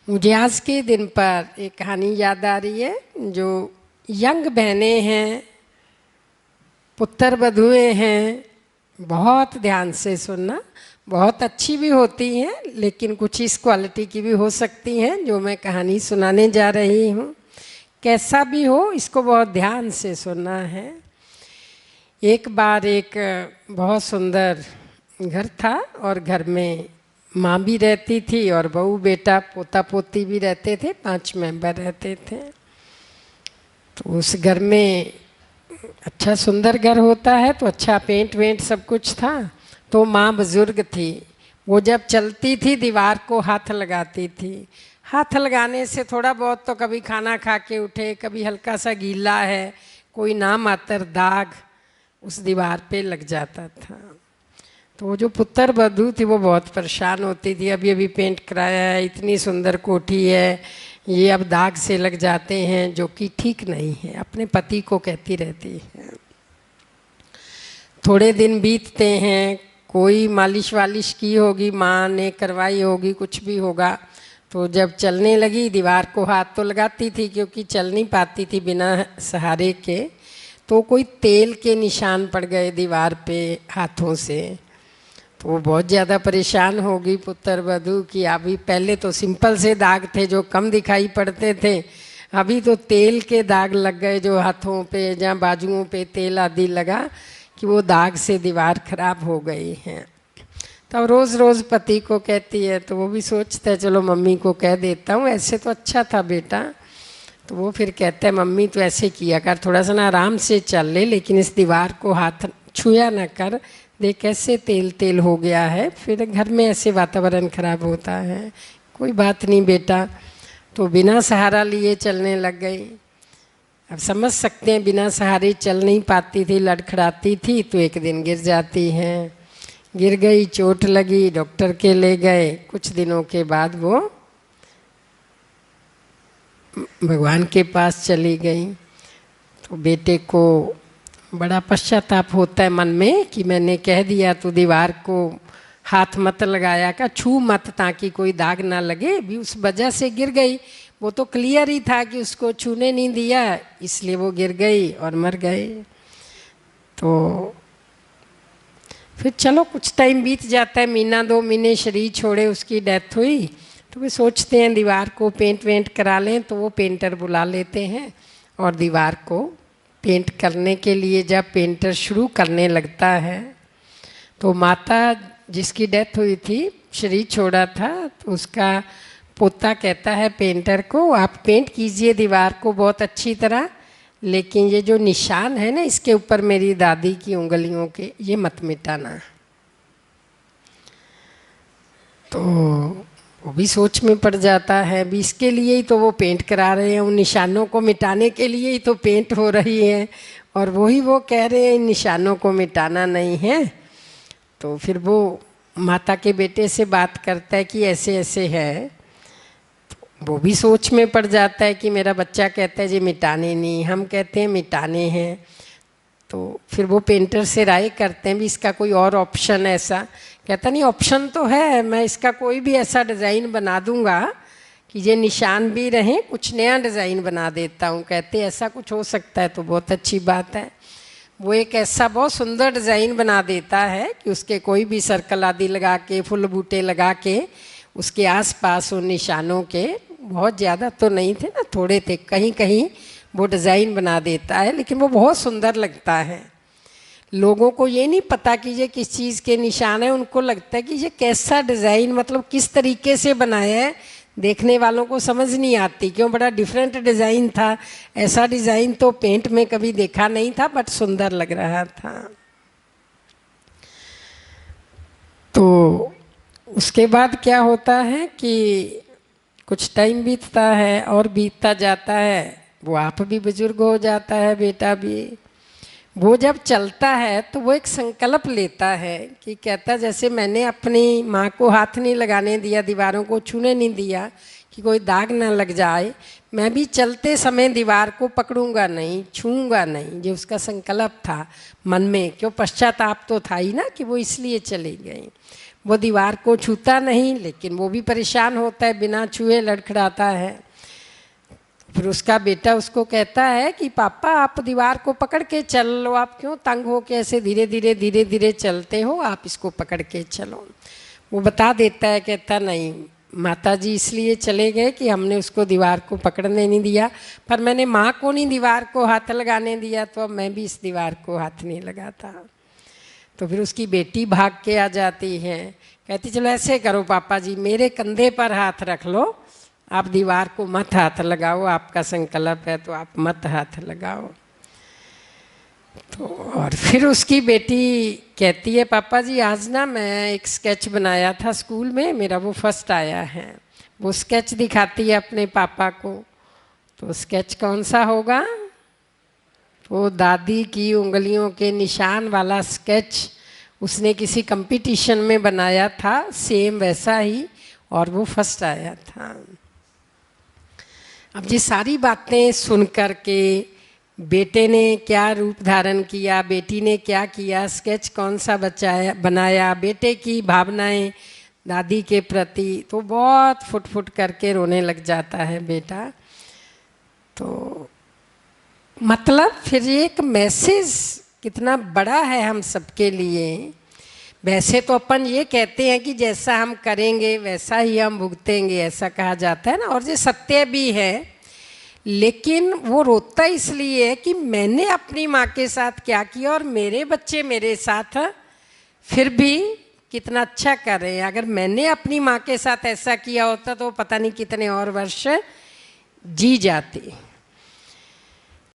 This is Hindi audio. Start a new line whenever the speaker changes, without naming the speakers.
मुझे आज के दिन पर एक कहानी याद आ रही है। जो यंग बहनें हैं, पुत्र वधुएं हैं, बहुत ध्यान से सुनना। बहुत अच्छी भी होती हैं, लेकिन कुछ इस क्वालिटी की भी हो सकती हैं जो मैं कहानी सुनाने जा रही हूँ। कैसा भी हो, इसको बहुत ध्यान से सुनना है। एक बार एक बहुत सुंदर घर था और घर में माँ भी रहती थी और बहू बेटा पोता पोती भी रहते थे। 5 मेंबर रहते थे। तो उस घर में अच्छा सुंदर घर होता है तो अच्छा पेंट वेंट सब कुछ था। तो माँ बुजुर्ग थी, वो जब चलती थी दीवार को हाथ लगाती थी। हाथ लगाने से थोड़ा बहुत तो कभी खाना खा के उठे, कभी हल्का सा गीला है, कोई नामात्र दाग उस दीवार पे लग जाता था। तो वो जो पुत्र वधू थी वो बहुत परेशान होती थी। अभी अभी पेंट कराया है, इतनी सुंदर कोठी है, ये अब दाग से लग जाते हैं, जो कि ठीक नहीं है। अपने पति को कहती रहती है। थोड़े दिन बीतते हैं, कोई मालिश वालिश की होगी, माँ ने करवाई होगी, कुछ भी होगा। तो जब चलने लगी दीवार को हाथ तो लगाती थी, क्योंकि चल नहीं पाती थी बिना सहारे के। तो कोई तेल के निशान पड़ गए दीवार पे हाथों से। तो वो बहुत ज़्यादा परेशान हो गई पुत्र वधू की। अभी पहले तो सिंपल से दाग थे जो कम दिखाई पड़ते थे, अभी तो तेल के दाग लग गए जो हाथों पे, जहाँ बाजुओं पे तेल आदि लगा कि वो दाग से दीवार खराब हो गई है। तब रोज़ रोज़ पति को कहती है, तो वो भी सोचता है चलो मम्मी को कह देता हूँ, ऐसे तो अच्छा था बेटा। तो वो फिर कहता है मम्मी तो ऐसे किया कर, थोड़ा सा ना आराम से चल ले, लेकिन इस दीवार को हाथ छुया न कर, देख कैसे तेल तेल हो गया है, फिर घर में ऐसे वातावरण खराब होता है। कोई बात नहीं बेटा। तो बिना सहारा लिए चलने लग गई। अब समझ सकते हैं, बिना सहारे चल नहीं पाती थी, लड़खड़ाती थी। तो एक दिन गिर जाती हैं, गिर गई, चोट लगी, डॉक्टर के ले गए। कुछ दिनों के बाद वो भगवान के पास चली गई। तो बेटे को बड़ा पश्चाताप होता है मन में कि मैंने कह दिया तो दीवार को हाथ मत लगाया का, छू मत, ताकि कोई दाग ना लगे। भी उस वजह से गिर गई, वो तो क्लियर ही था कि उसको छूने नहीं दिया, इसलिए वो गिर गई और मर गए। तो फिर चलो कुछ टाइम बीत जाता है, महीना 2 महीने शरीर छोड़े उसकी डेथ हुई। तो वे सोचते हैं दीवार को पेंट वेंट करा लें। तो वो पेंटर बुला लेते हैं और दीवार को पेंट करने के लिए जब पेंटर शुरू करने लगता है, तो माता जिसकी डेथ हुई थी, शरीर छोड़ा था, तो उसका पोता कहता है पेंटर को, आप पेंट कीजिए दीवार को बहुत अच्छी तरह, लेकिन ये जो निशान है ना इसके ऊपर मेरी दादी की उंगलियों के, ये मत मिटाना। तो वो भी सोच में पड़ जाता है, भी इसके लिए ही तो वो पेंट करा रहे हैं, उन निशानों को मिटाने के लिए ही तो पेंट हो रही है, और वही वो कह रहे हैं इन निशानों को मिटाना नहीं है। तो फिर वो माता के बेटे से बात करता है कि ऐसे ऐसे है। तो वो भी सोच में पड़ जाता है कि मेरा बच्चा कहता है जी मिटाने नहीं, हम कहते हैं मिटाने हैं। तो फिर वो पेंटर से राय करते हैं भी इसका कोई और ऑप्शन ऐसा। कहता नहीं ऑप्शन तो है, मैं इसका कोई भी ऐसा डिज़ाइन बना दूंगा कि ये निशान भी रहें, कुछ नया डिज़ाइन बना देता हूँ। कहते ऐसा कुछ हो सकता है तो बहुत अच्छी बात है। वो एक ऐसा बहुत सुंदर डिज़ाइन बना देता है कि उसके कोई भी सर्कल आदि लगा के, फूल बूटे लगा के, उसके आसपास उन निशानों के, बहुत ज़्यादा तो नहीं थे ना, थोड़े थे, कहीं कहीं वो डिज़ाइन बना देता है, लेकिन वो बहुत सुंदर लगता है। लोगों को ये नहीं पता कि ये किस चीज़ के निशान है, उनको लगता है कि ये कैसा डिज़ाइन, मतलब किस तरीके से बनाया है, देखने वालों को समझ नहीं आती क्यों, बड़ा डिफरेंट डिज़ाइन था, ऐसा डिज़ाइन तो पेंट में कभी देखा नहीं था, बट सुंदर लग रहा था। तो उसके बाद क्या होता है कि कुछ टाइम बीतता है और बीतता जाता है, वो आप भी बुजुर्ग हो जाता है, बेटा भी। वो जब चलता है तो वो एक संकल्प लेता है कि कहता जैसे मैंने अपनी माँ को हाथ नहीं लगाने दिया, दीवारों को छूने नहीं दिया कि कोई दाग ना लग जाए, मैं भी चलते समय दीवार को पकड़ूंगा नहीं, छूऊंगा नहीं। ये उसका संकल्प था मन में, क्यों पश्चाताप तो था ही ना कि वो इसलिए चली गई। वो दीवार को छूता नहीं, लेकिन वो भी परेशान होता है, बिना छुए लड़खड़ाता है। फिर उसका बेटा उसको कहता है कि पापा आप दीवार को पकड़ के चल लो, आप क्यों तंग हो के ऐसे धीरे धीरे चलते हो, आप इसको पकड़ के चलो। वो बता देता है, कहता नहीं माता जी इसलिए चले गए कि हमने उसको दीवार को पकड़ने नहीं दिया, पर मैंने माँ को नहीं दीवार को हाथ लगाने दिया, तो अब मैं भी इस दीवार को हाथ नहीं लगाता। तो फिर उसकी बेटी भाग के आ जाती है, कहती चलो ऐसे करो पापा जी, मेरे कंधे पर हाथ रख लो, आप दीवार को मत हाथ लगाओ, आपका संकल्प है तो आप मत हाथ लगाओ। तो और फिर उसकी बेटी कहती है पापा जी आज ना मैं एक स्केच बनाया था स्कूल में, मेरा वो फर्स्ट आया है। वो स्केच दिखाती है अपने पापा को। तो स्केच कौन सा होगा? वो दादी की उंगलियों के निशान वाला स्केच उसने किसी कंपटीशन में बनाया था, सेम वैसा ही, और वो फर्स्ट आया था। अब ये सारी बातें सुन कर के बेटे ने क्या रूप धारण किया, बेटी ने क्या किया, स्केच कौन सा बनाया, बेटे की भावनाएं दादी के प्रति, तो बहुत फुट फुट करके रोने लग जाता है बेटा। तो मतलब फिर एक मैसेज कितना बड़ा है हम सबके लिए। वैसे तो अपन ये कहते हैं कि जैसा हम करेंगे वैसा ही हम भुगतेंगे, ऐसा कहा जाता है ना, और ये सत्य भी है। लेकिन वो रोता इसलिए है कि मैंने अपनी माँ के साथ क्या किया और मेरे बच्चे मेरे साथ फिर भी कितना अच्छा कर रहे हैं। अगर मैंने अपनी माँ के साथ ऐसा किया होता तो पता नहीं कितने और वर्ष जी जाते।